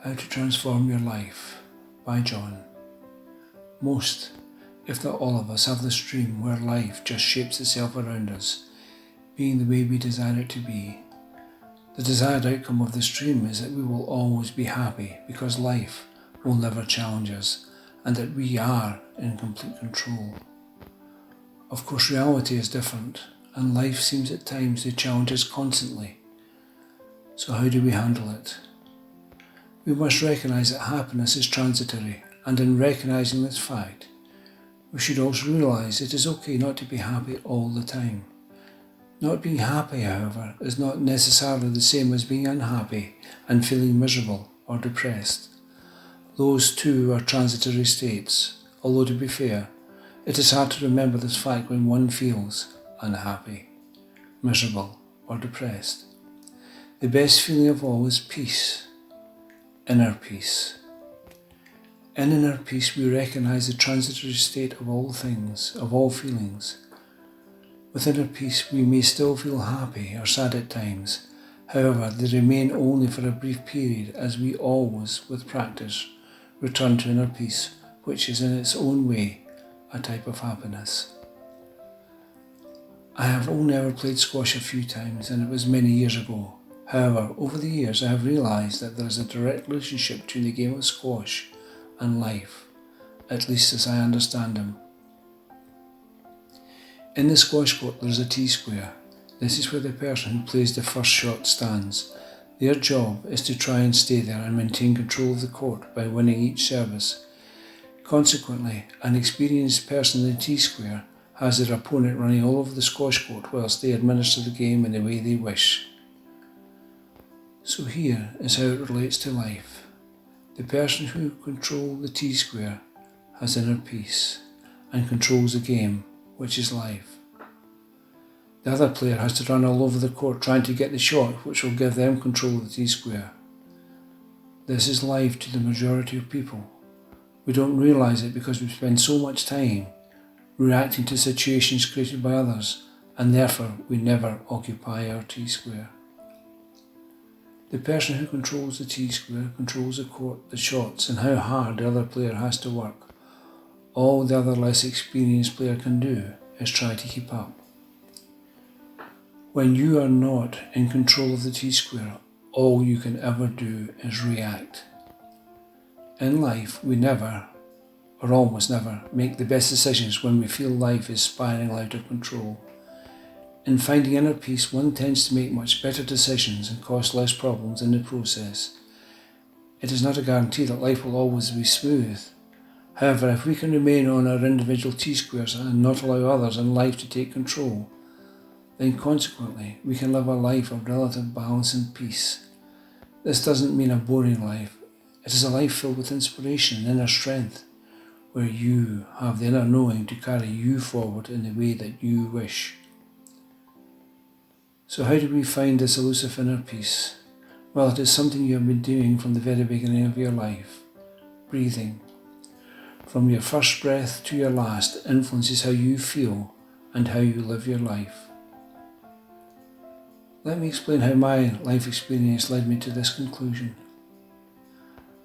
How to Transform Your Life by John. Most, if not all of us, have this dream where life just shapes itself around us, being the way we desire it to be. The desired outcome of this dream is that we will always be happy because life will never challenge us and that we are in complete control. Of course, reality is different and life seems at times to challenge us constantly. So how do we handle it? We must recognise that happiness is transitory, and in recognising this fact, we should also realise it is okay not to be happy all the time. Not being happy, however, is not necessarily the same as being unhappy and feeling miserable or depressed. Those two are transitory states, although to be fair, it is hard to remember this fact when one feels unhappy, miserable or depressed. The best feeling of all is peace. Inner peace. In inner peace we recognise the transitory state of all things, of all feelings. With inner peace we may still feel happy or sad at times, however they remain only for a brief period as we always, with practice, return to inner peace, which is in its own way a type of happiness. I have only ever played squash a few times and it was many years ago. However, over the years I have realised that there is a direct relationship between the game of squash and life, at least as I understand them. In the squash court there is a T-square. This is where the person who plays the first shot stands. Their job is to try and stay there and maintain control of the court by winning each service. Consequently, an experienced person in the T-square has their opponent running all over the squash court whilst they administer the game in the way they wish. So here is how it relates to life. The person who controls the T-square has inner peace and controls the game, which is life. The other player has to run all over the court trying to get the shot which will give them control of the T-square. This is life to the majority of people. We don't realise it because we spend so much time reacting to situations created by others and therefore we never occupy our T-square. The person who controls the T-square controls the court, the shots and how hard the other player has to work. All the other less experienced player can do is try to keep up. When you are not in control of the T-square, all you can ever do is react. In life, we never, or almost never, make the best decisions when we feel life is spiralling out of control. In finding inner peace, one tends to make much better decisions and cause less problems in the process. It is not a guarantee that life will always be smooth. However, if we can remain on our individual T-squares and not allow others in life to take control, then consequently we can live a life of relative balance and peace. This doesn't mean a boring life. It is a life filled with inspiration and inner strength, where you have the inner knowing to carry you forward in the way that you wish. So how do we find this elusive inner peace? Well, it is something you have been doing from the very beginning of your life. Breathing. From your first breath to your last influences how you feel and how you live your life. Let me explain how my life experience led me to this conclusion.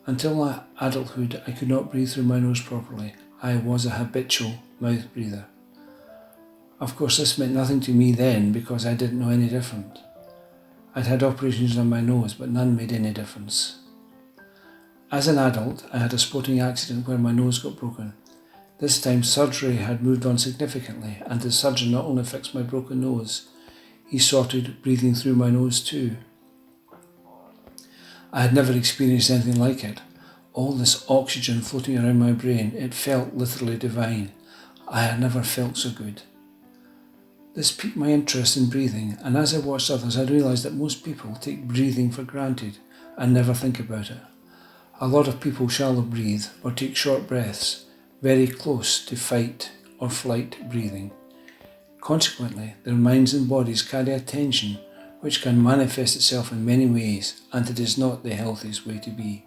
Until adulthood, I could not breathe through my nose properly. I was a habitual mouth breather. Of course, this meant nothing to me then because I didn't know any different. I'd had operations on my nose, but none made any difference. As an adult, I had a sporting accident where my nose got broken. This time, surgery had moved on significantly, and the surgeon not only fixed my broken nose, he sorted breathing through my nose too. I had never experienced anything like it. All this oxygen floating around my brain, it felt literally divine. I had never felt so good. This piqued my interest in breathing, and as I watched others, I realised that most people take breathing for granted and never think about it. A lot of people shallow breathe or take short breaths, very close to fight or flight breathing. Consequently, their minds and bodies carry a tension which can manifest itself in many ways, and it is not the healthiest way to be.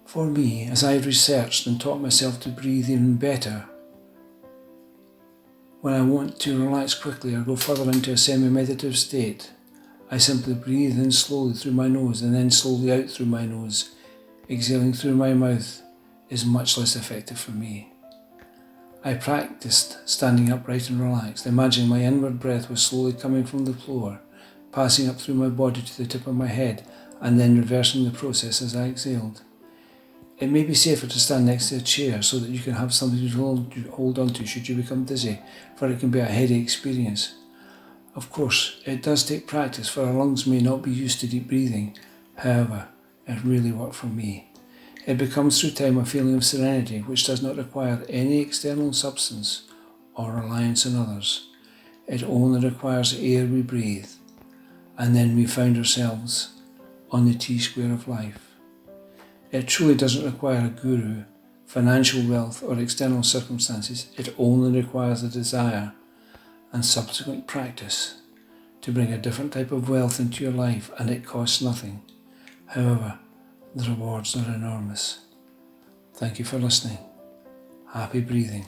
For me, as I researched and taught myself to breathe even better, when I want to relax quickly or go further into a semi-meditative state, I simply breathe in slowly through my nose and then slowly out through my nose. Exhaling through my mouth is much less effective for me. I practiced standing upright and relaxed, imagining my inward breath was slowly coming from the floor, passing up through my body to the tip of my head, and then reversing the process as I exhaled. It may be safer to stand next to a chair so that you can have something to hold on to should you become dizzy, for it can be a heady experience. Of course, it does take practice, for our lungs may not be used to deep breathing. However, it really worked for me. It becomes through time a feeling of serenity which does not require any external substance or reliance on others. It only requires the air we breathe, and then we find ourselves on the T-square of life. It truly doesn't require a guru, financial wealth or external circumstances. It only requires a desire and subsequent practice to bring a different type of wealth into your life, and it costs nothing. However, the rewards are enormous. Thank you for listening. Happy breathing.